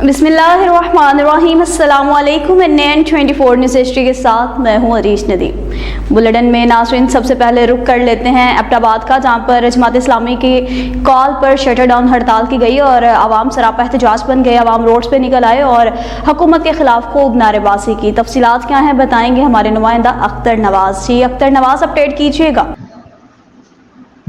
बिस्मिल्लाहिर्रहमानिर्रहीम। अस्सलामु अलैकुम। NN24 न्यूज़ हिस्ट्री के साथ मैं हूँ अरीश नदीम। बुलेटिन में नाज़रीन सबसे पहले रुख कर लेते हैं एबटाबाद का, जहाँ पर जमात इस्लामी की कॉल पर शटर डाउन हड़ताल की गई और आवाम सरापा एहतजाज बन गए। आवाम रोड्स पर निकल आए और हुकूमत के खिलाफ खूब नारेबाजी की। तफसीलात क्या हैं बताएंगे हमारे नुमाइंदा अख्तर नवाज। जी अख्तर नवाज, अपडेट कीजिएगा।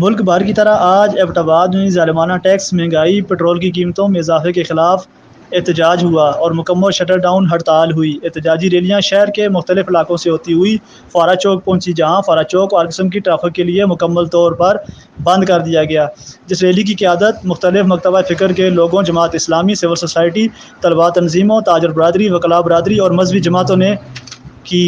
मुल्क भर की तरह आज एबटाबाद में ज़ालिमाना टैक्स, महंगाई, पेट्रोल की कीमतों में इजाफे के खिलाफ एहतजाज हुआ और मुकम्मल शटर डाउन हड़ताल हुई। एहतजाजी रैलियाँ शहर के मुख्तलिफ इलाकों से होती हुई फारा चौक पहुँची, जहाँ फारा चौक और किस्म की ट्रैफिक के लिए मुकम्मल तौर पर बंद कर दिया गया। जिस रैली की क़यादत मुख्तलिफ मकतबा फ़िक्र के लोगों, जमात इस्लामी, सिविल सोसाइटी, तलबा तंजीमों, ताजर बरादरी, वकला बरादरी और मजहबी जमातों ने की।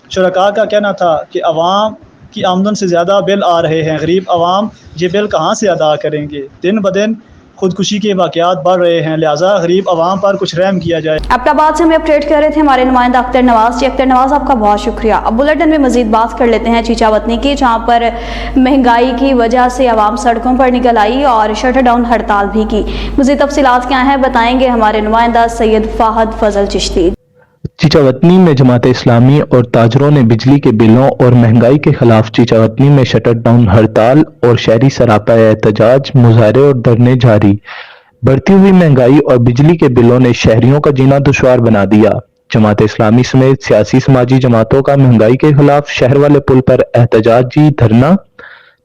शुरका का कहना था कि अवाम की आमदन से ज़्यादा बिल आ रहे हैं, गरीब अवाम ये बिल कहाँ से अदा करेंगे। दिन ब दिन खुदकुशी के वाक़यात बढ़ रहे हैं, लिहाजा गरीब अवाम पर कुछ रहम किया जाए। एबटाबाद से हमें अपडेट कर रहे थे हमारे नुमाइंदा अख्तर नवाज। जी अख्तर नवाज, आपका बहुत शुक्रिया। अब बुलेटिन में मजीद बात कर लेते हैं चीचावतनी की, जहाँ पर महंगाई की वजह से आवाम सड़कों पर निकल आई और शटर डाउन हड़ताल भी की। मजीद तफसीलात क्या हैं बताएंगे हमारे नुमाइंदा सैयद फाहद फजल चिश्ती। चीचावतनी में जमात इस्लामी और ताजरों ने बिजली के बिलों और महंगाई के खिलाफ चीचावतनी में शटर डाउन हड़ताल और शहरी सरापा एहतजाज, मुजाहरे और धरने जारी। बढ़ती हुई महंगाई और बिजली के बिलों ने शहरियों का जीना दुश्वार बना दिया। जमात इस्लामी समेत सियासी समाजी जमातों का महंगाई के खिलाफ शहर वाले पुल पर एहतजाजी धरना।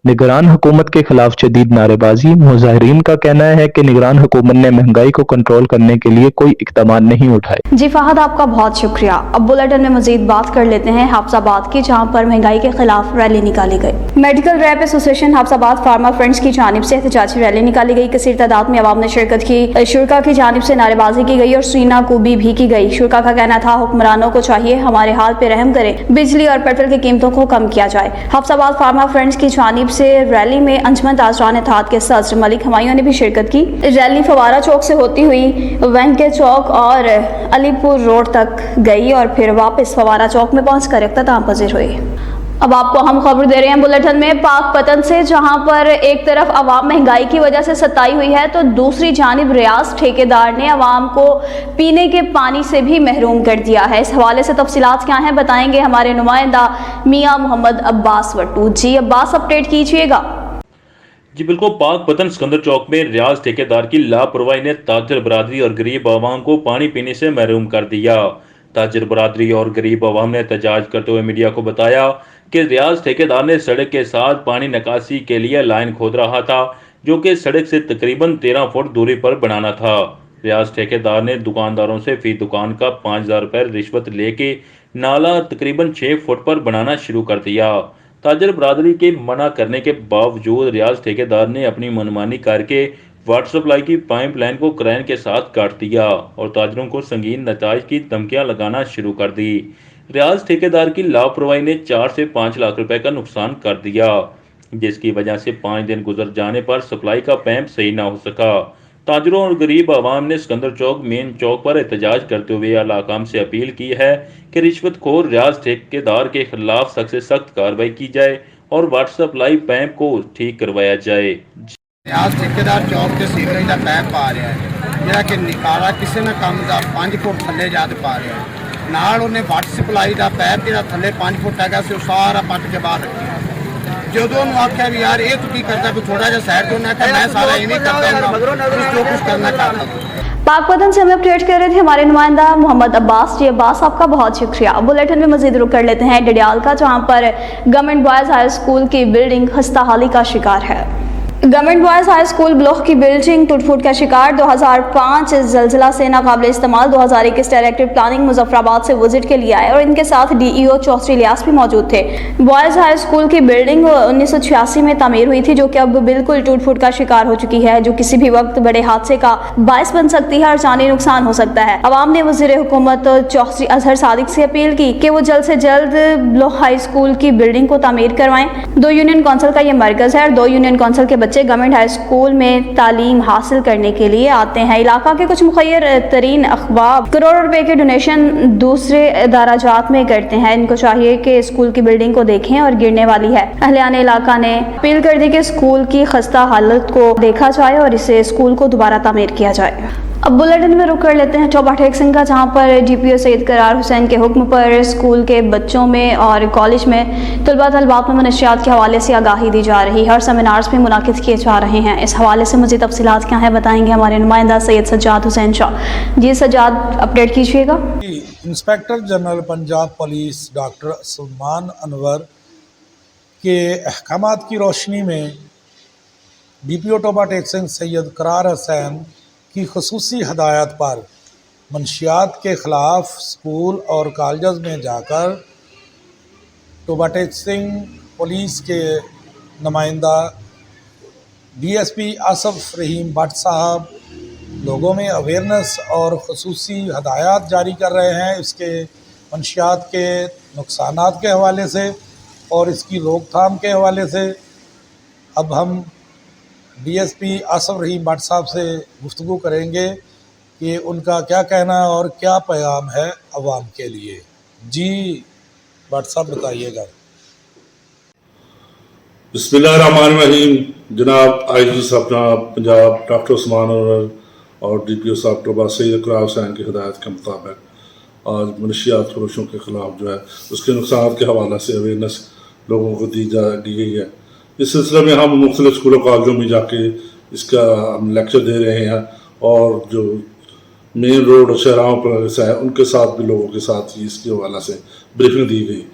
निगरान हुकूमत के खिलाफ शदीद नारेबाजी। मुजाहिरीन का कहना है कि निगरान हुकूमत ने महंगाई को कंट्रोल करने के लिए कोई इक़दाम नहीं उठाए। जी फहद, आपका बहुत शुक्रिया। अब बुलेटिन में मजीद बात कर लेते हैं हाफजाबाद की, जहाँ पर महंगाई के खिलाफ रैली निकाली गई। Medical rap association Hafizabad pharma friends की जानिब से एहतजाजी रैली निकाली गई। कसीर तादाद में आवाम ने शिरकत की। शुरका की जानिब से नारेबाजी की गई और सीना कुबी भी की गई। शुरका का कहना था हुक्मरानों को चाहिए हमारे हाल पे रहम करें, बिजली और पेट्रोल की कीमतों को कम किया जाए। हाफजाबाद फार्मा फ्रेंड्स की जानिब से रैली में अंजमन ताजरान इत्तेहाद के सदर मलिक हमायूं ने भी शिरकत की। रैली फवारा चौक से होती हुई वेंके चौक और अलीपुर रोड तक गई और फिर वापस फवारा चौक में पहुंचकर इख्तिताम पजीर हुई। अब आपको हम खबर दे रहे हैं बुलेटिन में पाकपतन से, जहां पर एक तरफ अवाम महंगाई की वजह से सताई हुई है तो दूसरी जानिब रियाज ठेकेदार ने अवाम को पीने के पानी से भी महरूम कर दिया है। इस हवाले से तफसीलात क्या हैं बताएंगे हमारे नुमाइंदा मियां मोहम्मद अब्बास वट्टू। जी अब्बास, अपडेट कीजिएगा। जी बिल्कुल, पाकपतन सिकंदर चौक में रियाज ठेकेदार की लापरवाही ने ताजर बरादरी और गरीब आवाम को पानी पीने से महरूम कर दिया। ताजर बरादरी और गरीब आवाम ने एहतजाज करते हुए मीडिया को बताया कि रियाज ठेकेदार ने सड़क के साथ पानी निकासी के लिए लाइन खोद रहा था, जो कि सड़क से तकरीबन 13 फुट दूरी पर बनाना था। रियाज ठेकेदार ने दुकानदारों से फी दुकान का 5000 रुपये रिश्वत लेके नाला तकरीबन 6 फुट पर बनाना शुरू कर दिया। ताजर बरादरी के मना करने के बावजूद रियाज ठेकेदार ने अपनी मनमानी करके वाटर सप्लाई की पाइप लाइन को क्रेन के साथ काट दिया और ताजरों को संगीन नताइज की धमकियां लगाना शुरू कर दी। रियाज ठेकेदार की लापरवाही ने 4 से 5 लाख रुपए का नुकसान कर दिया, जिसकी वजह से 5 दिन गुजर जाने पर सप्लाई का पैप सही ना हो सका। ताजरों और गरीब आवाम ने सिकंदर चौक मेन चौक पर एहतजाज करते हुए आला हुकाम से अपील की है कि रिश्वतखोर रियाज ठेकेदार के खिलाफ सख्त से सख्त कार्रवाई की जाए और वाटर सप्लाई पैप को ठीक करवाया जाए। रियाज ठेकेदार चौक से सीवरेज का पैप पा रहा है, ਜਿਹੜਾ कि निकाला किसी ने काम का 5 फुट थले जा पा रहा है। ਨਾਲ ਉਹਨੇ ਵਾਟਰ ਸਪਲਾਈ ਦਾ ਪੈਪ ਜਿਹੜਾ ਥੱਲੇ 5 ਫੁੱਟ ਹੈਗਾ ਸੀ ਉਹ ਸਾਰਾ ਪੱਟ ਕੇ ਬਾਹਰ ਰੱਖਿਆ। ਜਦੋਂ ਉਹਨੂੰ ਆਖਿਆ ਵੀ ਯਾਰ ਇਹ ਤੂੰ ਕੀ ਕਰਦਾ, ਵੀ ਥੋੜਾ ਜਿਹਾ ਸਾਈਡ ਤੋਂ ਉਹਨੇ ਆਖਿਆ ਮੈਂ ਸਾਰਾ ਇਵੇਂ ਕਰਦਾ ਹਾਂ, ਜੋ कुछ करना चाहता हूँ। पाकपतन से हमें अपडेट कर रहे थे हमारे नुमाइंदा मोहम्मद अब्बास। जी अब्बास, आपका बहुत शुक्रिया। बुलेटिन में मजीद रुक कर लेते हैं डडियाल का, जहाँ पर गवर्नमेंट बॉयज़ हाई स्कूल की बिल्डिंग खस्ताहाली का शिकार है। Government boys high school block की बिल्डिंग टूट फूट का शिकार। 2005 जलजिला से नाकाबिल इस्तेमाल 2021 डायरेक्टर प्लानिंग मुजफ्फराबाद से विजिट के लिए आए और इनके साथ DEO चौधरी इलियास भी मौजूद थे। बॉयज़ हाई स्कूल की बिल्डिंग 1986 में तामीर हुई थी, जो कि अब बिल्कुल टूट फूट का शिकार हो चुकी है, जो किसी भी वक्त बड़े हादसे का बायस बन सकती है और जानी नुकसान हो सकता है। अवाम ने वज़ीर हुकूमत चौधरी अजहर सादिक से अपील की कि वो जल्द से जल्द ब्लॉक हाई स्कूल की बिल्डिंग को तामीर करवाएं। 2 यूनियन काउंसिल का ये मरकज़ है और 2 यूनियन काउंसिल के बच्चे गवर्नमेंट हाई स्कूल में तालीम हासिल करने के लिए आते हैं। इलाका के कुछ मुखैर तरीन अखबार करोड़ों रुपए के डोनेशन दूसरे दराजात में करते हैं। इनको चाहिए कि स्कूल की बिल्डिंग को देखें और गिरने वाली है। अहलियाने इलाका ने अपील कर दी कि स्कूल की खस्ता हालत को देखा जाए और इसे स्कूल को दोबारा तामीर किया जाए। अब बुलेटिन में रुक कर लेते हैं टोबा टेक सिंह का, जहां पर डीपीओ सैयद करार हुसैन के हुक्म पर स्कूल के बच्चों में और कॉलेज में तलबा तलबात में मनशियात के हवाले से आगाही दी जा रही है और सेमिनार्स भी मुनाकिद किए जा रहे हैं। इस हवाले से मज़ीद तफसीलात क्या है बताएंगे हमारे नुमाइंदा सैयद सज्जाद हुसैन शाह। जी सज्जाद, अपडेट कीजिएगा। Inspector general Punjab police doctor Salman Anwar के अहकामात की रोशनी में डीपीओ टोबा टेक सिंह सैयद करार हुसैन की खुसूसी हदायत पर मंशियात के ख़िलाफ़ स्कूल और कॉलेज में जाकर टोबा टेक सिंह पुलिस के नुमाइंदा डीएसपी आसफ रहीम भट्ट साहब लोगों में अवेयरनेस और खुसूसी हदायत जारी कर रहे हैं इसके मंशियात के नुकसानात के हवाले से और इसकी रोकथाम के हवाले से। अब हम डीएसपी आसफ रहीम भट्ट साहब से गुफ्तगू करेंगे कि उनका क्या कहना है और क्या पैगाम है अवाम के लिए। जी भट्ट साहब बताइएगा। बिस्मिल्लाहिर्रहमानिर्रहीम। जनाब आईजी साहब पंजाब डॉक्टर उस्मान अनवर और डीपीओ साहब टोबा सैयद करार हुसैन की हिदायत के मुताबिक आज मनशियात फरोशों के ख़िलाफ़ जो है उसके नुकसान के हवाले से अवेयरनेस लोगों को दी गई है। इस सिलसिले में हम मुख्तलिफ स्कूलों कॉलेजों में जाके इसका हम लेक्चर दे रहे हैं और जो मेन रोड और शहराओं पर है उनके साथ भी लोगों के साथ ही इसके हवाले से ब्रीफिंग दी गई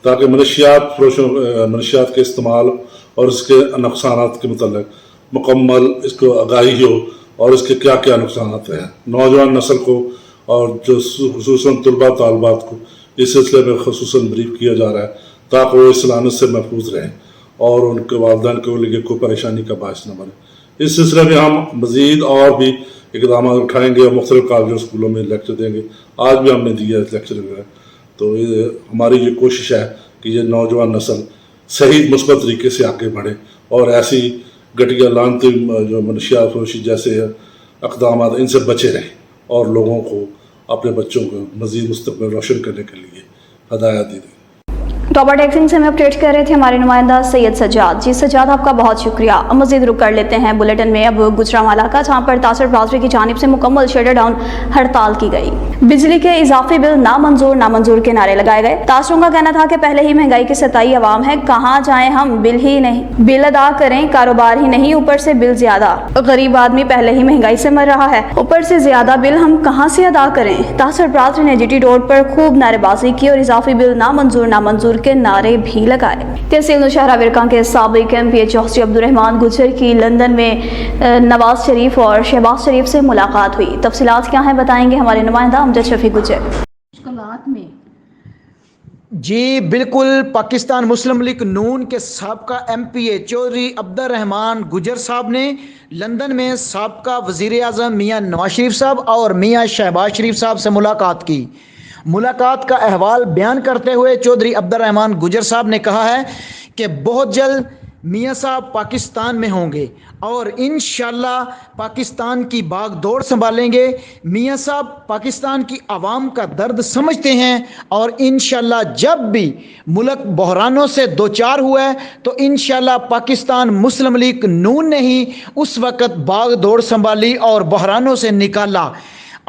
ताकि मनशियात के इस्तेमाल और इसके नुकसान के मतलब मुकम्मल इसको आगाही हो और इसके क्या क्या नुकसान हैं नौजवान नस्ल को और जो खुसूसन तलबा तालबात को इस सिलसिले में खुसूसन ब्रीफ किया जा रहा है ताकि वो इस लानत से महफूज रहें और उनके वालिदैन के लिए कोई परेशानी का बायस न बने। इस सिलसिले में हम मज़ीद और भी इक़दाम उठाएँगे और मुख्तलिफ कॉलेजों स्कूलों में लेक्चर देंगे। आज भी हमने दिया है लेक्चर वगैरह। तो ये हमारी ये कोशिश है कि ये नौजवान नस्ल सही मुस्बत तरीके से आगे बढ़े और ऐसी घटिया लानती जो मनशियात फरोशी जैसे इक़दाम इनसे बचे रहें और लोगों को अपने बच्चों को मज़ीद मुस्तक़बिल रोशन करने के लिए हदायत दी। टोबा टेक सिंह से हमें अपडेट कर रहे थे हमारे नुमाइंदा सैयद सज्जाद। जी सज्जाद, आपका बहुत शुक्रिया। मज़ीद रुक कर लेते हैं बुलेटिन में अब गुजरांवाला का, जहां पर तासर ब्रादरी की जानिब से मुकम्मल शटर डाउन हड़ताल की गई। बिजली के इजाफी बिल नामंजूर के नारे लगाए गए। तासरों का कहना था कि पहले ही महंगाई की सताई अवाम है, कहाँ जाएं हम, बिल अदा करें, कारोबार ही नहीं ऊपर से बिल ज्यादा। गरीब आदमी पहले ही महंगाई से मर रहा है, ऊपर से ज्यादा बिल हम कहाँ से अदा करें। तासर ब्रादरी ने जीटी रोड पर खूब नारेबाजी की और इजाफी बिल नामंजूर के नारे भी लगाए। तहसील नौशहरा विरकां के साबिक एमपी चौधरी अब्दुर्रहमान गुजर की लंदन में नवाज शरीफ और शहबाज शरीफ से मुलाकात हुई। तफसीलात क्या हैं बताएंगे हमारे नुमाइंदा अमजद शफी गुजर। जी बिल्कुल, पाकिस्तान मुस्लिम लीग नून के साबका एमपीए चौधरी अब्दुर्रहमान गुजर साहब ने लंदन में साबका वज़ीर आज़म मियाँ नवाज शरीफ साहब और मियाँ शहबाज शरीफ साहब से मुलाकात की। मुलाकात का अहवाल बयान करते हुए चौधरी अब्दुर्रहमान गुजर साहब ने कहा है कि बहुत जल्द मियाँ साहब पाकिस्तान में होंगे और इंशाअल्लाह पाकिस्तान की बागडोर संभालेंगे। मियाँ साहब पाकिस्तान की आवाम का दर्द समझते हैं और इंशाअल्लाह जब भी मुल्क बहरानों से दो चार हुआ है तो इंशाअल्लाह पाकिस्तान मुस्लिम लीग नून ने ही उस वक़्त बागडोर संभाली और बहरानों से निकाला।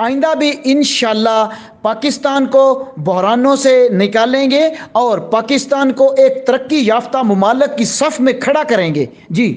आइंदा भी इंशाअल्लाह पाकिस्तान को बहरानों से निकालेंगे और पाकिस्तान को एक तरक्की याफ्ता मुमालिक की सफ़ में खड़ा करेंगे। जी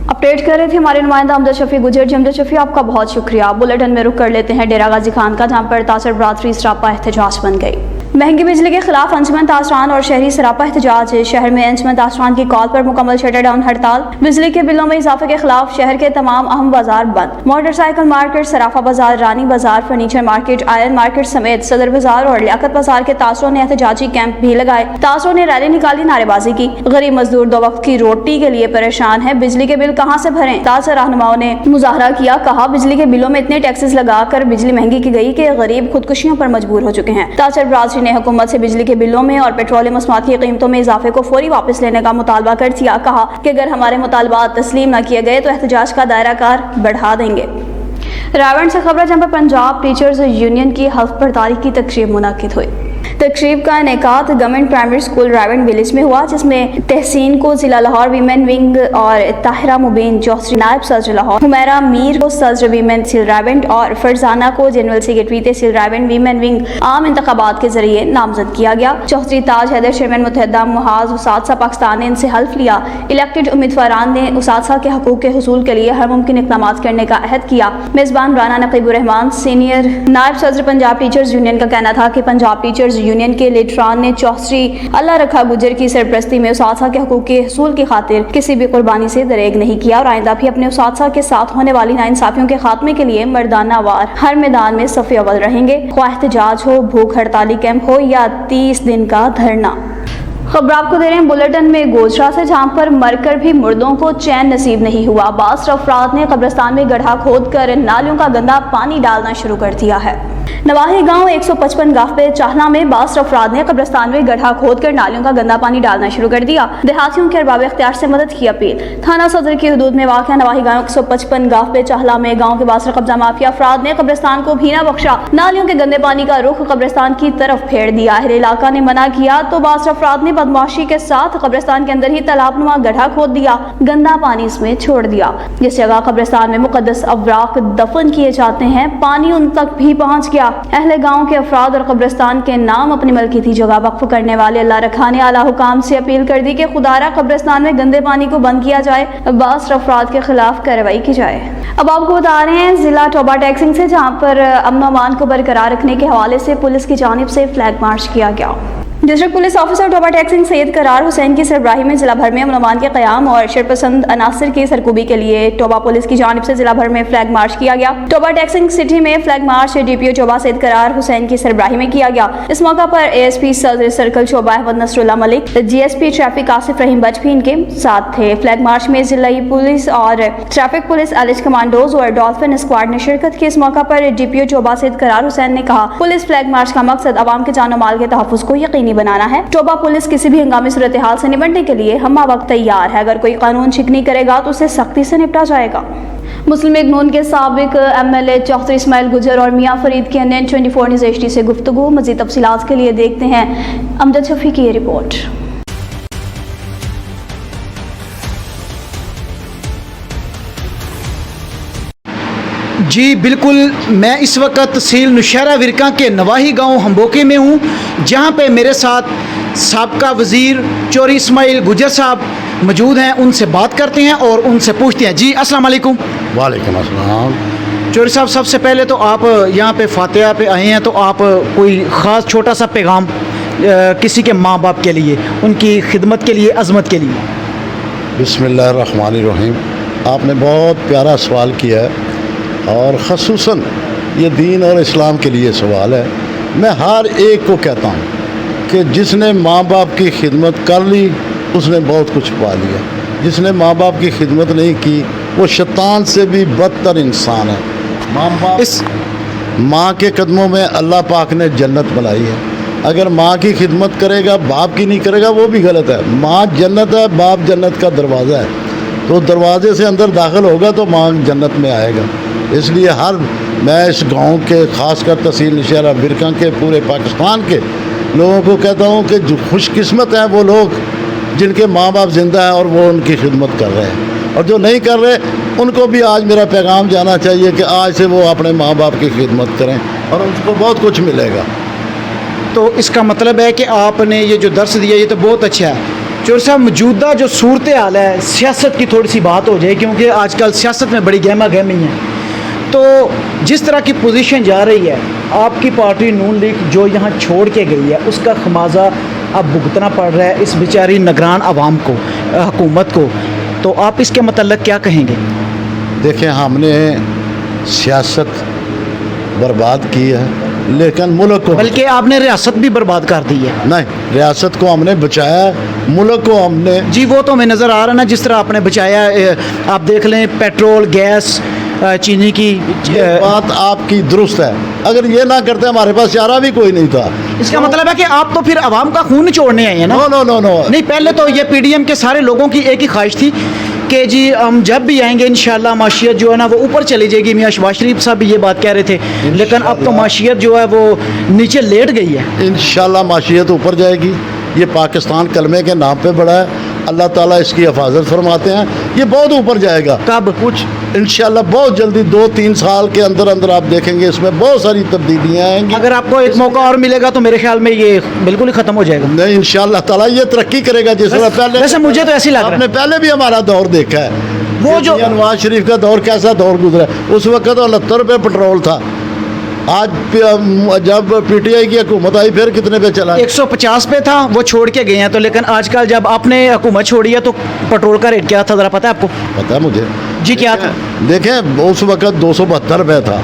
अपडेट कर रहे थे हमारे नुमाइंदा अमजद शफी गुजर। जी अमजद शफी, आपका बहुत शुक्रिया। बुलेटिन में रुक कर लेते हैं डेरा गाजी खान का, जहां पर तासर बरादरी सरापा एहतजाज बन गई। महंगी बिजली के खिलाफ अंजुमन तासरान और शहरी सरापा एहतजाज। शहर में अंजुमन तासरान की कॉल पर मुकम्मल शटर डाउन हड़ताल। बिजली के बिलों में इजाफे के खिलाफ शहर के तमाम अहम बाजार बंद। मोटरसाइकिल मार्केट, सराफा बाजार, रानी बाजार, फर्नीचर मार्केट, आयरन मार्केट समेत सदर बाजार और लियाकत बाजार के तासरों ने एहतजाजी कैंप भी लगाए। तासरों ने रैली निकाली, नारेबाजी की। गरीब मजदूर दो वक्त की रोटी के लिए परेशान है, बिजली के बिल कहाँ से भरें। तासर रहनुमाओं ने मुजाहरा किया, कहा बिजली के बिलों में इतने टैक्सेस लगाकर बिजली महंगी की गई कि गरीब खुदकुशियों पर मजबूर हो चुके हैं। तासर बरादरी ने हुकूमत से बिजली के बिलों में और पेट्रोलियम मसनूआत की कीमतों में इजाफे को फौरी वापस लेने का मुतालबा कर दिया। कहा कि अगर हमारे मुतालबात तस्लीम न किए गए तो एहतजाज का दायरा कार बढ़ा देंगे। रावण से खबर, जहां पर पंजाब टीचर्स यूनियन की हल्फ बर्दारी की तकरीब मुनाकिद हुई। तकरीब का इनेकाद government primary school Rawan village में हुआ, जिसमें तहसीन को जिला लाहौर वीमेन विंग और ताहिरा मुबीन चौधरी नायब सदर लाहौर, हुमैरा मीर को सदर वीमेन तहसील रावण और फरजाना को जनरल सेक्रेटरी तहसील रावण वीमेन विंग आम इंतखाबात के जरिए नामजद किया गया। चौधरी ताज हैदर चेयरमैन मुतहदा मुहाज उसातजा पाकिस्तान ने इनसे हल्फ लिया। इलेक्टेड उम्मीदवारान ने उसातजा के हकूक के हुसूल के लिए हर मुमकिन इक़दाम करने का अहद किया। मेज़बान राना नकीबुर रहमान सीनियर नायब सदर पंजाब टीचर्स यूनियन का कहना था कि पंजाब टीचर्स यूनियन के लीडरान ने चौधरी अल्लाह रखा गुजर की सरपरस्ती में उसातजा के हकूक के हुसूल की खातिर किसी भी कुर्बानी से दरेग नहीं किया और आइंदा भी अपने उसातजा के साथ होने वाली नाइंसाफियों के खात्मे के लिए मर्दाना वार हर मैदान में सफ़े अव्वल रहेंगे, ख्वाह एहतजाज हो, भूख हड़ताली कैंप हो या 30 दिन का धरना। खबर आपको दे रहे हैं बुलेटिन में गोजरा से, जहां पर मरकर भी मुर्दों को चैन नसीब नहीं हुआ। बास अफराद ने कब्रिस्तान में गड्ढा खोदकर नालियों का गंदा पानी डालना शुरू कर दिया है। नवाही गांव 155 गाफ पे चाहना में बास अफराद ने कब्रिस्तान में गड्ढा खोदकर नालियों का गंदा पानी डालना शुरू कर दिया। देहातियों के अरबाब इख्तियार से मदद की अपील। थाना सदर की हदूद में वाक़ नवाही गांव 155 गाफ पे चाहला में गांव के बासर कब्जा माफिया अफराद ने कब्रिस्तान को भी न बख्शा, नालियों के गंदे पानी का रुख कब्रिस्तान की तरफ फेर दिया। अहले इलाका ने मना किया तो बासर अफराद ने बदमाशी के साथ कब्रिस्तान के अंदर ही तालाबनुमा गड्ढा खोद दिया, गंदा पानी इसमें छोड़ दिया। जिस जगह कब्रिस्तान में मुकद्दस अवराक दफन किए जाते हैं, पानी उन तक भी पहुंच गया। अहले गांव के अफराद और कब्रिस्तान के नाम अपनी मलकीती जगह वक्फ करने वाले अल्लाह रखा ने आला हुकाम से अपील कर दी कि खुदारा कब्रिस्तान में गंदे पानी को बंद किया जाए, बास अफराद के खिलाफ कार्रवाई की जाए। अब आपको बता रहे हैं जिला टोबा टैक्सिंग से, जहाँ पर अमन अमान को बरकरार रखने के हवाले से पुलिस की जानिब से फ्लैग मार्च किया गया। District police officer Toba Tek Singh Syed Karar Hussain की सरबराही में जिला भर में अमन अमान के क़याम और शरपसंद अनासर की सरकूबी के लिए टोबा पुलिस की जानिब से जिला भर में फ्लैग मार्च किया गया। टोबा टैक्सिंग सिटी में flag march DPO Toba Syed Karar Hussain की सरबराही में किया गया। इस मौका पर ASP सदर circle Toba Ahmad Nasrullah Malik, GSP traffic Asif Rahim Butt भी इनके साथ थे। फ्लैग मार्च में जिलाई पुलिस और ट्रैफिक पुलिस एलिज कमांडोज और डॉल्फिन स्क्वाड ने शिरकत की। इस मौका पर DPO टोबा सैयद करार हुसैन ने कहा, पुलिस फ्लैग मार्च का मकसद अवाम के जान माल के तहफ़्फ़ुज़ को यकीनी बनाना है। टोबा पुलिस किसी भी हंगामी सूरत हाल से निपटने के लिए हम्मा वक्त तैयार है। अगर कोई कानून शिकनी करेगा तो उसे सख्ती से निपटा जाएगा। मुस्लिम लीग नून के साबिक MLA चौधरी इस्माइल गुजर और मियाँ फरीद की NN24 न्यूज़ HD से गुफ्तगू। मज़ीद तफसीलात के लिए देखते हैं अमजद शफी की ये रिपोर्ट। जी बिल्कुल, मैं इस वक्त तहसील नौशहरा विरका के नवाही गांव हम्बोके में हूं, जहां पे मेरे साथ साबका वज़ीर चौधरी इस्माइल गुजर साहब मौजूद हैं। उनसे बात करते हैं और उनसे पूछते हैं। जी अस्सलाम वालेकुम। वालेकुम अस्सलाम। चौधरी साहब, सबसे पहले तो आप यहाँ पे फातिहा पे आए हैं, तो आप कोई ख़ास छोटा सा पैगाम किसी के माँ बाप के लिए, उनकी खिदमत के लिए, अज़मत के लिए। बिस्मिल्लाहिर्रहमानिर्रहीम। आपने बहुत प्यारा सवाल किया है और ख़ुसूसन ये दीन और इस्लाम के लिए सवाल है। मैं हर एक को कहता हूँ कि जिसने माँ बाप की खिदमत कर ली उसने बहुत कुछ पा लिया। जिसने माँ बाप की खिदमत नहीं की वो शैतान से भी बदतर इंसान है। माँ बाप, इस माँ के कदमों में अल्लाह पाक ने जन्नत बनाई है। अगर माँ की खिदमत करेगा, बाप की नहीं करेगा, वो भी गलत है। माँ जन्नत है, बाप जन्नत का दरवाज़ा है। तो दरवाजे से अंदर दाखिल होगा तो माँ जन्नत में आएगा। इसलिए मैं इस गांव के ख़ासकर तहसील नौशहरा विरका के पूरे पाकिस्तान के लोगों को कहता हूँ कि जो खुशकिस्मत हैं वो लोग जिनके माँ बाप ज़िंदा हैं और वो उनकी खिदमत कर रहे हैं, और जो नहीं कर रहे उनको भी आज मेरा पैगाम जाना चाहिए कि आज से वो अपने माँ बाप की खिदमत करें और उनको बहुत कुछ मिलेगा। तो इसका मतलब है कि आपने ये जो दर्स दिया ये तो बहुत अच्छा है। चौधरी साहब, मौजूदा जो सूरत हाल है, सियासत की थोड़ी सी बात हो जाए, क्योंकि आजकल सियासत में बड़ी गहमा गहमी है। तो जिस तरह की पोजीशन जा रही है, आपकी पार्टी नून लीग जो यहाँ छोड़ के गई है उसका खमाजा अब भुगतना पड़ रहा है इस बेचारी निगरान आवाम को, हुकूमत को। तो आप इसके मतलब क्या कहेंगे? देखिए, हमने सियासत बर्बाद की है लेकिन मुल्क को, बल्कि आपने रियासत भी बर्बाद कर दी है। नहीं, रियासत को हमने बचाया, मुल्क को हमने। जी वो तो हमें नज़र आ रहा है ना, जिस तरह आपने बचाया। आप देख लें, पेट्रोल, गैस, चीनी की बात आपकी दुरुस्त है। अगर ये ना करते हमारे पास चारा भी कोई नहीं था। इसका मतलब है कि आप तो फिर आवाम का खून छोड़ने आए हैं ना? No no no no. नहीं, पहले तो ये PDM के सारे लोगों की एक ही ख्वाहिश थी کہ جی ہم جب بھی آئیں گے انشاءاللہ معیشت جو ہے نا وہ اوپر چلی جائے گی. میاں شہباز شریف صاحب بھی یہ بات کہہ رہے تھے, لیکن اب تو معیشت جو ہے وہ نیچے لیٹ گئی ہے. انشاءاللہ معیشت اوپر جائے گی. یہ پاکستان کلمے کے نام پہ بڑا ہے, اللہ تعالیٰ اس کی حفاظت فرماتے ہیں. یہ بہت اوپر جائے گا. کب؟ کچھ انشاءاللہ بہت جلدی 2-3 سال کے اندر اندر آپ دیکھیں گے اس میں بہت ساری تبدیلیاں آئیں گی. اگر آپ کو ایک موقع اور ملے گا تو میرے خیال میں یہ بالکل ہی ختم ہو جائے گا. نہیں انشاءاللہ تعالیٰ یہ ترقی کرے گا جس طرح پہلے. ویسے مجھے تو ایسی لگ رہا ہے. آپ نے پہلے بھی ہمارا دور دیکھا ہے, وہ جو نواز شریف کا دور کیسا دور گزرا. اس وقت 69 روپے پٹرول تھا. آج جب پی ٹی آئی کی حکومت آئی پھر کتنے پہ چلا؟ 150 پہ تھا, وہ چھوڑ کے گئے ہیں. تو لیکن آج کل جب آپ نے حکومت چھوڑی ہے تو پٹرول کا ریٹ کیا تھا ذرا پتہ ہے آپ کو؟ پتہ ہے مجھے. جی کیا تھا؟ دیکھیں اس وقت 272 روپے تھا,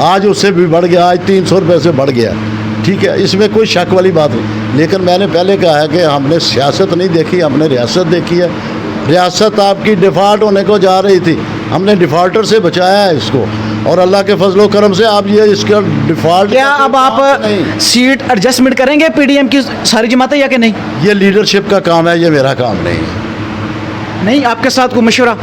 آج اس سے بھی بڑھ گیا, آج 300 روپے سے بڑھ گیا. ٹھیک ہے, اس میں کوئی شک والی بات نہیں. لیکن میں نے پہلے کہا ہے کہ ہم نے سیاست نہیں دیکھی, ہم نے ریاست دیکھی ہے. ریاست آپ کی ڈیفالٹ ہونے کو جا رہی تھی, ہم نے ڈیفالٹر سے بچایا ہے اس کو, اور اللہ کے فضل و کرم سے آپ یہ اس کا ڈیفالٹ. کیا اب آپ سیٹ ایڈجسٹمنٹ کریں گے پی ڈی ایم کی ساری جماعتیں یا کہ نہیں؟ یہ لیڈرشپ کا کام ہے, یہ میرا کام نہیں ہے. نہیں, آپ کے ساتھ کوئی مشورہ؟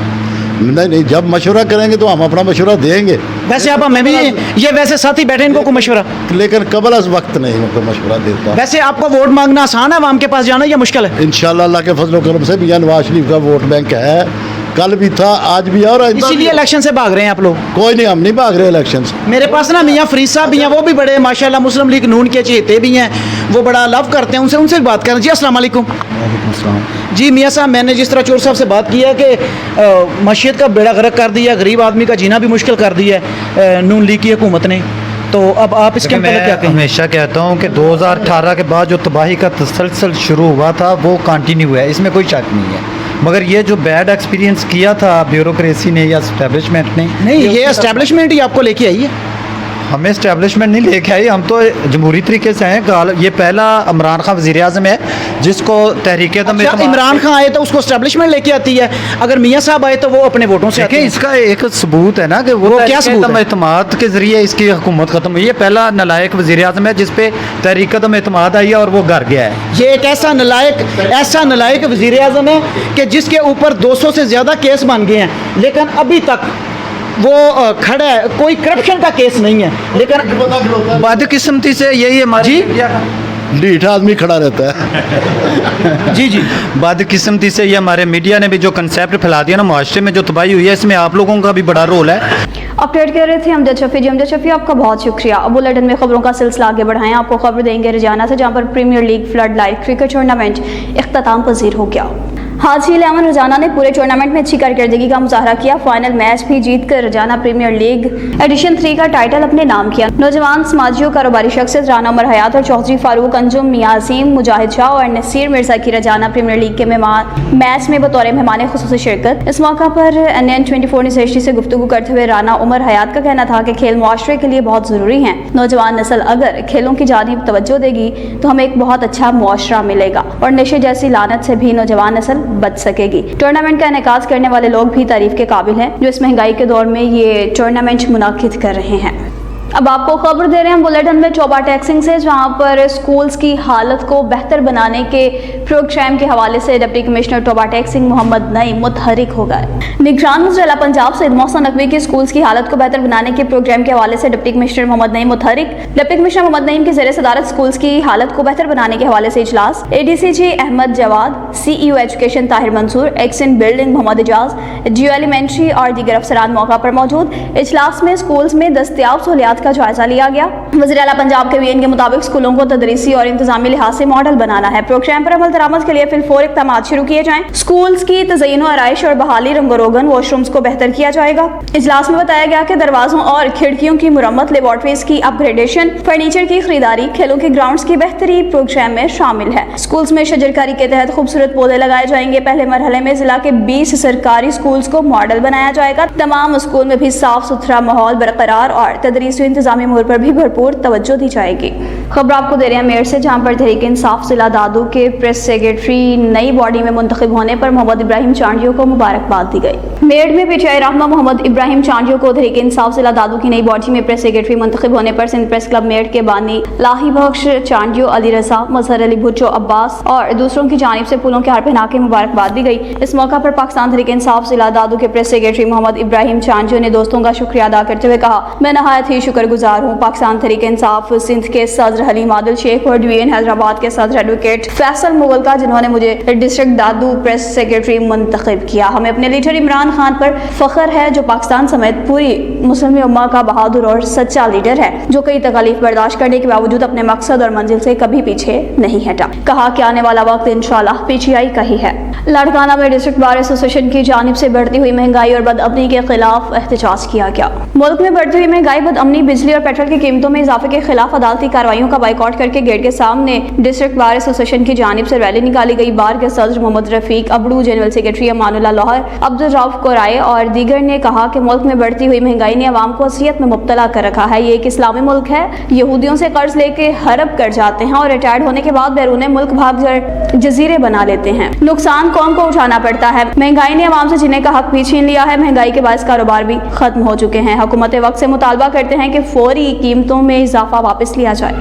نہیں, جب مشورہ کریں گے تو ہم اپنا مشورہ دیں گے. ویسے آپ ہمیں بھی یہ ویسے ساتھی بیٹھے ان کو کوئی مشورہ؟ لیکن قبل از وقت نہیں ان کو مشورہ دیتا. ویسے آپ کو ووٹ مانگنا آسان ہے, عوام کے پاس جانا یا مشکل ہے؟ انشاءاللہ اللہ کے فضل و کرم سے میاں نواز شریف کا ووٹ بینک ہے, کل بھی تھا, آج بھی ہے, اور اسی لیے الیکشن سے بھاگ رہے ہیں آپ لوگ؟ کوئی نہیں, ہم نہیں بھاگ رہے الیکشن سے. میرے پاس نا میاں فرید صاحب بھی ہیں, وہ بھی بڑے ماشاءاللہ مسلم لیگ نون کے چہیتے بھی ہیں, وہ بڑا لو کرتے ہیں, ان سے بھی بات کریں. جی السلام علیکم. وعلیکم السلام. جی میاں صاحب, میں نے جس طرح چور صاحب سے بات کی ہے کہ معیشت کا بیڑا غرق کر دیا, غریب آدمی کا جینا بھی مشکل کر دیا ہے نون لیگ کی حکومت نے, تو اب آپ اس کے متعلق کیا کہیں؟ میں ہمیشہ کہتا ہوں کہ 2018 کے بعد جو تباہی کا تسلسل شروع ہوا تھا وہ کنٹینیو ہوا ہے, اس میں کوئی شک نہیں ہے. مگر یہ جو بیڈ ایکسپیرینس کیا تھا بیوروکریسی نے یا اسٹیبلشمنٹ نے, نہیں یہ اسٹیبلشمنٹ ہی آپ کو لے کے آئی ہے. ہمیں اسٹیبلشمنٹ نہیں لے کے آئی, ہم تو جمہوری طریقے سے ہیں. یہ پہلا عمران خان وزیر اعظم ہے جس کو تحریک عدم اعتماد. عمران خان آئے تو اس کو اسٹیبلشمنٹ لے کے آتی ہے, اگر میاں صاحب آئے تو وہ اپنے ووٹوں سے آتے ہیں. اس کا ایک ثبوت ہے نا کہ وہ کیا ثبوت ہے؟ اعتماد کے ذریعے اس کی حکومت ختم ہوئی ہے. پہلا نالائق وزیر اعظم ہے جس پہ تحریک عدم اعتماد آئی ہے اور وہ گھر گیا ہے. یہ ایک ایسا نالائق وزیر اعظم ہے کہ جس کے اوپر 200 سے زیادہ کیس بن گئے ہیں, لیکن ابھی تک وہ کھڑا ہے, کوئی کرپشن کا کیس نہیں ہے. لیکن بدقسمتی سے یہی ہماری ڈھیٹ آدمی کھڑا رہتا ہے. جی بدقسمتی سے یہ ہمارے میڈیا نے بھی جو کنسیپٹ پھیلا دیا نا معاشرے میں, جو تباہی ہوئی ہے, اس میں آپ لوگوں کا بھی بڑا رول ہے. اپڈیٹ کر رہے تھے امجد شفیع. جی امجد شفیع, آپ کا بہت شکریہ. بلیٹن میں خبروں کا سلسلہ آگے بڑھائیں. آپ کو خبر دیں گے رجانہ سے, جہاں پر premier league floodlight cricket tournament اختتام پذیر ہو گیا. حاجی الیون رجانہ نے پورے ٹورنامنٹ میں اچھی کارکردگی کا مظاہرہ کیا. فائنل میچ بھی جیت کر رجانہ پریمیئر لیگ ایڈیشن 3 کا ٹائٹل اپنے نام کیا. نوجوان سماجی و کاروباری شخصیت رانا عمر حیات اور چوہدری فاروق انجم, میاں عظیم, مجاہد شاہ اور نصیر مرزا کی رجانہ پریمیئر لیگ کے میچ میں بطور مہمان خصوصی شرکت. اس موقع پر NN24 نیوز ایچ ڈی سے گفتگو کرتے ہوئے رانا عمر حیات کا کہنا تھا کہ کھیل معاشرے کے لیے بہت ضروری ہیں. نوجوان نسل اگر کھیلوں کی جانب توجہ دے گی تو ہمیں ایک بہت اچھا معاشرہ ملے گا, اور نشے جیسی لعنت سے بھی نوجوان نسل بچ سکے گی. ٹورنامنٹ کا انعقاد کرنے والے لوگ بھی تعریف کے قابل ہیں, جو اس مہنگائی کے دور میں یہ ٹورنامنٹ منعقد کر رہے ہیں. اب آپ کو خبر دے رہے ہیں بلیٹن میں ٹوبا ٹیکسنگ سے, جہاں پر سکولز کی حالت کو بہتر بنانے کے پروگرام کے حوالے سے ڈپٹی کمشنر ٹوبا ٹیکسنگ محمد نعیم متحرک ہو گئے. نگران وزیر اعلیٰ پنجاب سید محسن نقوی کی سکولز کی حالت کو بہتر بنانے کے پروگرام کے حوالے سے ڈپٹی کمشنر محمد نعیم متحرک. ڈپٹی کمشنر محمد نعیم کی زیر صدارت سکولز کی حالت کو بہتر بنانے کے حوالے سے اجلاس. ADCG احمد جواد, CEO ایجوکیشن طاہر منصور, ایکسن بلڈنگ محمد اجاز, جیو ایلیمنٹری اور دیگر افسران موقع پر موجود. اجلاس میں سکولز میں دستیاب سہولیات کا جائزہ لیا گیا. وزیر اعلیٰ پنجاب کے وین کے مطابق سکولوں کو تدریسی اور انتظامی لحاظ سے ماڈل بنانا ہے. پروگرام پر عمل درآمد کے لیے فی الفور اقدامات شروع کیے جائیں. سکولز کی تزئین و آرائش اور بحالی, رنگ و روگن, واش رومز کو بہتر کیا جائے گا. اجلاس میں بتایا گیا کہ دروازوں اور کھڑکیوں کی مرمت, لیبارٹریز کی اپ گریڈیشن, فرنیچر کی خریداری, کھیلوں کے گراؤنڈز کی بہتری پروگرام میں شامل ہے. سکولز میں شجرکاری کے تحت خوبصورت پودے لگائے جائیں گے. پہلے مرحلے میں ضلع کے 20 سرکاری سکولز کو ماڈل بنایا جائے گا. تمام سکول میں بھی صاف ستھرا ماحول برقرار اور تدریسی و انتظامی امور پر بھی بھرپور توجہ دی جائے گی. خبر آپ کو دے رہے ہیں میئر سے, جہاں پر تحریک انصاف ضلع دادو کے پریس سیکرٹری نئی باڈی میں منتخب ہونے پر محمد ابراہیم چانڈیو کو مبارکباد دی گئی. मेरठ में पीटीआई रहनुमा मोहम्मद इब्राहिम चांडियो को तहरीक इंसाफ जिला दादू की नई बॉडी में प्रेस सेक्रेटरी मुंतखब होने पर सिंध प्रेस क्लब मेरठ के बानी लाही बख्श चांडियो, अली रजा, मजहर अली भुट्टो, अब्बास और दूसरों की जानिब से फूलों के हार पहना के मुबारकबाद दी गई। इस मौका पर पाकिस्तान तहरीक इंसाफ जिला दादू के प्रेस सेक्रेटरी मोहम्मद इब्राहिम चांडियो ने दोस्तों का शुक्रिया अदा करते हुए कहा, मैं नहायत ही शुक्रगुजार हूँ पाकिस्तान तहरीक इंसाफ सिंध के सदर हलीम आदिल शेख और डिवीजन हैदराबाद के सदर एडवोकेट फैसल मुगल का, जिन्होंने मुझे डिस्ट्रिक्ट दादू प्रेस सेक्रेटरी मुंतखब किया। हमें अपने लीडर इमरान खान पर फख्र है जो पाकिस्तान समेत पूरी मुस्लिम उम्मा का बहादुर और सच्चा लीडर है, जो कई तकलीफ बर्दाश्त करने के बावजूद अपने मकसद और मंजिल से कभी पीछे नहीं हटा। कहा कि आने वाला वक्त इंशाअल्लाह पीटीआई का ही है। लाड़काना में डिस्ट्रिक्ट बार एसोसिएशन की जानिब से बढ़ती हुई महंगाई और बदअमनी के खिलाफ एहतजाज किया गया। मुल्क में बढ़ती हुई महंगाई, बदअमनी, बिजली और पेट्रोल की कीमतों में इजाफे के खिलाफ अदालती कार्रवाइयों का बाइकआउट करके गेट के सामने डिस्ट्रिक्ट बार एसोसिएशन की जानिब से रैली निकाली गई। बार के सदर मोहम्मद रफीक अबड़ू, जनरल सेक्रेटरी अमानुल्लाह लाहौर, अब्दुल रऊफ कोराए और दीगर ने कहा कि मुल्क में बढ़ती हुई महंगाई ने अवाम को असलियत में मुब्तला कर रखा है। ये एक इस्लामी मुल्क है। यहूदियों से कर्ज लेके हरब कर जाते हैं और रिटायर्ड होने के बाद बैरून मुल्क भाग कर जजीरे बना लेते हैं। नुकसान कौम को उठाना पड़ता है। महंगाई ने अवाम से जीने का हक भी छीन लिया है। महंगाई के बायस कारोबार भी खत्म हो चुके हैं। हुकूमत वक्त से मुतालबा करते हैं कि फौरी कीमतों में इजाफा वापस लिया जाए।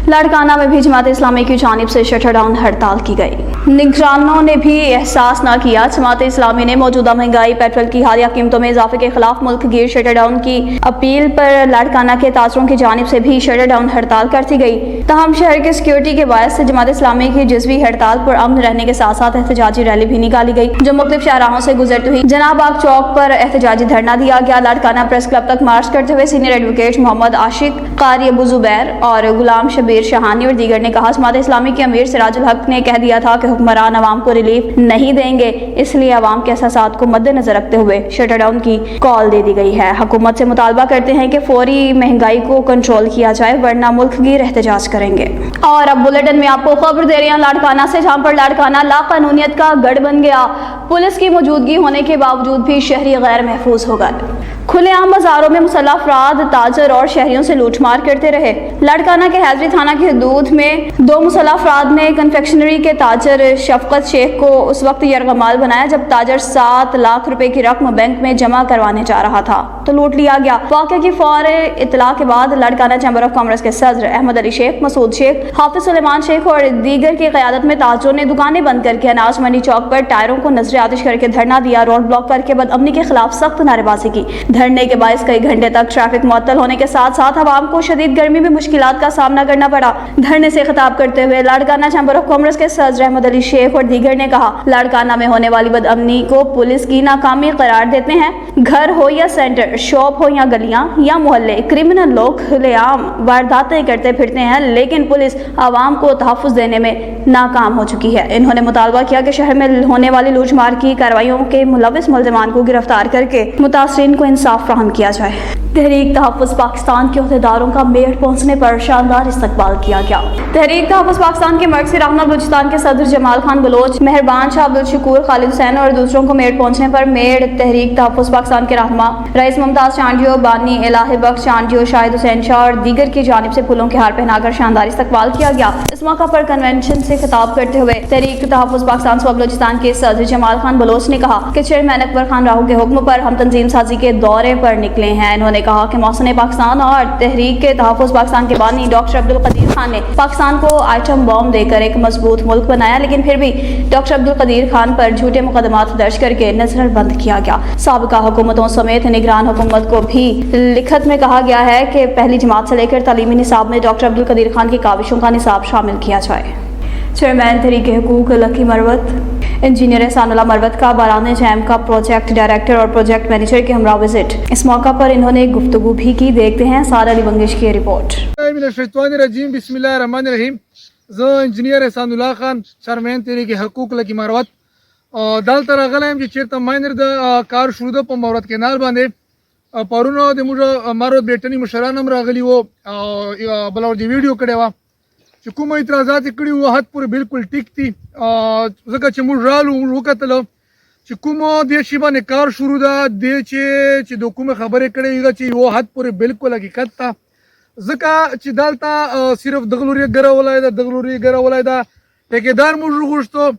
लाड़काना में भी जमात इस्लामी की जानिब से शटर डाउन हड़ताल की गई। निगरानों ने भी एहसास न किया। जमात इस्लामी ने मौजूदा महंगाई, पेट्रोल की हालिया कीमतों में इजाफे के खिलाफ मुल्क गिर शटर डाउन की अपील पर लाड़काना के ताजरों की जानिब से भी शटर डाउन हड़ताल करती गई। तहम शहर के सिक्योरिटी के बायस से जमात इस्लामी की जज्वी हड़ताल पर अमन रहने के साथ साथ एहतजाजी रैली भी निकाली गई, जो मुख्तलिफ शाहराहों से गुजरती हुई जनाब बाग चौक पर एहतजाजी धरना दिया गया। लाड़काना प्रेस क्लब तक मार्च करते हुए सीनियर एडवोकेट मोहम्मद आशिक, कारी अबू जुबैर और गुलाम शबीर शहानी और दीगर ने कहा, जमात इस्लामी के अमीर सिराजुल हक ने कह दिया था कि हुक्मरान अवाम को रिलीफ नहीं देंगे, इसलिए अवाम के एहसासात को मद्देनजर रखते हुए शटर डाउन की कॉल दे दी गई है। हुकूमत से मुतालबा करते हैं कि फौरी महंगाई को कंट्रोल किया जाए, वरना मुल्क गिर एहतजाज करेंगे। और अब बुलेटिन में आपको खबर दे रहे हैं लाड़काना से, जहां पर लाड़काना लाकानूनियत का गढ़ बन गया। पुलिस की मौजूदगी होने के बावजूद भी शहरी गैर महफूज हो गए। खुलेआम बाजारों में मुसल्लह अफराद ताजर और शहरियों से लूटमार करते रहे। लाड़काना के हैदरी थाना की हदूद में दो मुसल्लह अफराद ने कन्फेक्शनरी के ताजर शफकत शेख को उस वक्त यरगमाल बनाया जब ताजर 7 लाख रुपए की रकम बैंक में जमा करवाने जा रहा था तो लूट लिया गया। वाक़े की फौरी इत्तला के बाद लाड़काना चैम्बर ऑफ कॉमर्स के सदर अहमद अली शेख, मसूद शेख, हाफिज सुलेमान शेख और दीगर की क़यादत में ताजरों ने दुकानें बंद करके अनाज मंडी चौक पर टायरों को नजर आतिश करके धरना दिया, रोड ब्लॉक करके बदअमनी के खिलाफ सख्त नारेबाजी की। धरने के बायस कई घंटे तक ट्रैफिक मुअत्तल होने के साथ साथ आवाम को शदीद गर्मी में मुश्किलात का सामना करना पड़ा। धरने से खिताब करते हुए लाड़काना चैम्बर ऑफ कॉमर्स के सदर अहमद अली शेख और दीगर ने कहा, लाड़काना में होने वाली बदअमनी को पुलिस की नाकामी करार देते हैं। घर हो या सेंटर, शॉप हो या गलियां या मोहल्ले, क्रिमिनल लोग खुलेआम वारदातें करते फिरते हैं, लेकिन पुलिस आवाम को तहफ़्फ़ुज़ देने में नाकाम हो चुकी है। इन्होंने मुतालबा किया कि शहर में होने वाली लूटमार की कार्रवाइयों के मुलविस मुल्ज़िमान को गिरफ्तार करके मुतासरीन को इंसाफ फराहम किया जाए। तहरीक तहफ़्फ़ुज़ पाकिस्तान के अहदेदारों का मेरठ पहुंचने पर शानदार इस्तकबाल किया गया। तहरीक तहफ़्फ़ुज़ पाकिस्तान के मरकज़ी रहनुमा बलूचिस्तान के सदर जमाल खान बलोच, मेहरबान शाह अब्दुल शकूर, खालिद हुसैन और दूसरों को मेरठ पहुंचने पर मेरठ तहरीक तहफ़्फ़ुज़ पाकिस्तान के रहनुमा रईस मुमताज़ चांडियो, बानी इलाही बख्श चांडियो, शाहिद हुसैन शाह और दीगर की जानिब से फूलों के हार पहनाकर शानदार इस्तकबाल किया गया। इस मौका पर कन्वेंशन से खिताब करते हुए तहरीक तहफ़्फ़ुज़ पाकिस्तान सूबा बलूचिस्तान के सदर जमाल खान बलोच ने कहा कि चेयरमैन अकबर खान राहू के हुक्म पर हम तंजीम साजी के दौरे पर निकले हैं। इन्होंने कहा कि मौसम पाकिस्तान और तहरीक के तहफ़्फ़ुज़ पाकिस्तान के बानी डॉक्टर अब्दुल कदीर खान ने पाकिस्तान को आइटम बॉम्ब देकर एक मजबूत मुल्क बनाया, लेकिन फिर भी डॉक्टर अब्दुल कदीर खान पर झूठे मुकदमात दर्ज करके नज़रबंद किया गया। साबिका हुकूमतों समेत निगरान हुकूमत को भी लिखत में कहा गया है कि पहली जमात से लेकर तालीमी निसाब में डॉक्टर अब्दुल कदीर खान की काविशों का निसाब शामिल किया जाए। चेयरमैन तहरीक हुकूक लकी मरवत, इंजीनियर एहसानुल्लाह मरवत का बाराने जैम का प्रोजेक्ट डायरेक्टर और प्रोजेक्ट मैनेजर के हमरा विजिट। इस मौका पर इन्होंने गुफ्तगू भी की। देखते हैं सारा अली बंगिश की रिपोर्ट। बिस्मिल्लाहिर्रहमानिर्रहीम। इंजीनियर एहसानुल्लाह खान, चेयरमैन तहरीक हुकूक लकी मरवत दल तर अगलम चेरता माइनर द कार शुरू प मरवत के नाल बांधे परुनो दे मुझे मरवत बेटनी मुशरानम रागली वो बलावर जी वीडियो कड़ेवा कुम इतराजात इकड़ी वो हद पूरे बिल्कुल टिक थी जगह मुझ रालू रुकतल कुमो देशिबा ने कार शुरू दा दे चे दोकुमे खबर कड़े वो हद पूरे बिल्कुल हकीकत था जका दालता सिर्फ दगलूरी गरा वलायदा ठेकेदार मुझ गोश्तो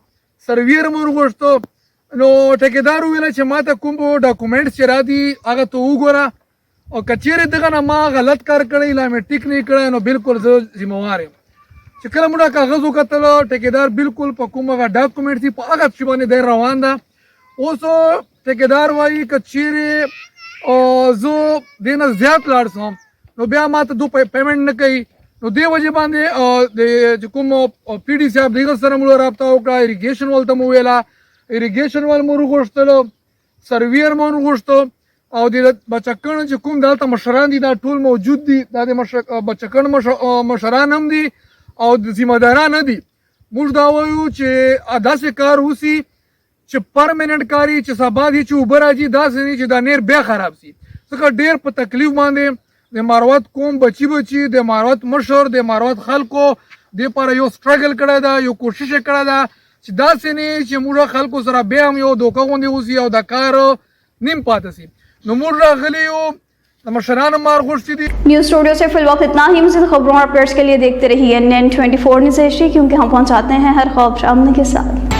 सर्वियर मुझ गोश्तो نو ټیکدار ویل چې ما ته کوم ډاکومنټس چې را دي هغه ته وګوره او کچېرې دغه نه ما غلط کار کړی لا مې ټیک نه کړی نو بالکل زه ذمہوار یم چې کله موږ کاغذ وکتلو ټیکدار بالکل په کوم هغه ډاکومنټ دي په هغه شی باندې دی روان ده اوس ټیکدار وایي کچېرې زه دې نه زیات لاړ سم نو بیا ما ته دو پیمنټ نه کوي نو دې وجې باندې د کوم پی ډي صاحب دغه سره موږ رابطه وکړه اریګیشن ول ته مو ویله اریګیشن ول مو وغوښتلو سرویر مو وغوښتو او د بچکن چې کوم دلته مشران دي دا ټول موجود دي دا د بچکن مشران هم دي او د ذمہ داران دي موږ دا وایو چې داسې کار وسی چې پرمننٹ کاری چې سبا دي چې اوبه راځي داسې نه چې دا نیر بیا خراب شي ځکه ډېر په تکلیف باندې د ماروت قوم بچي د ماروت مشر د ماروت خلکو د لپاره یو سټرګل کړی ده یو کوشش کړی ده چې داسې نه چې موږ خلکو سره بیا هم یو دوکه غوندې اوسي او دا کار نیم پاتې شي نو موږ راغلي یو د مشرانو مار غوښتي دي نیوز اسٹوڈیو سے فی الوقت اتنا ہی. مزید خبروں اور اپڈیٹس کے لیے دیکھتے رہیے NN24 نیوز ایشیا کیونکہ ہم پہنچاتے ہیں ہر خبر آمنے کے ساتھ.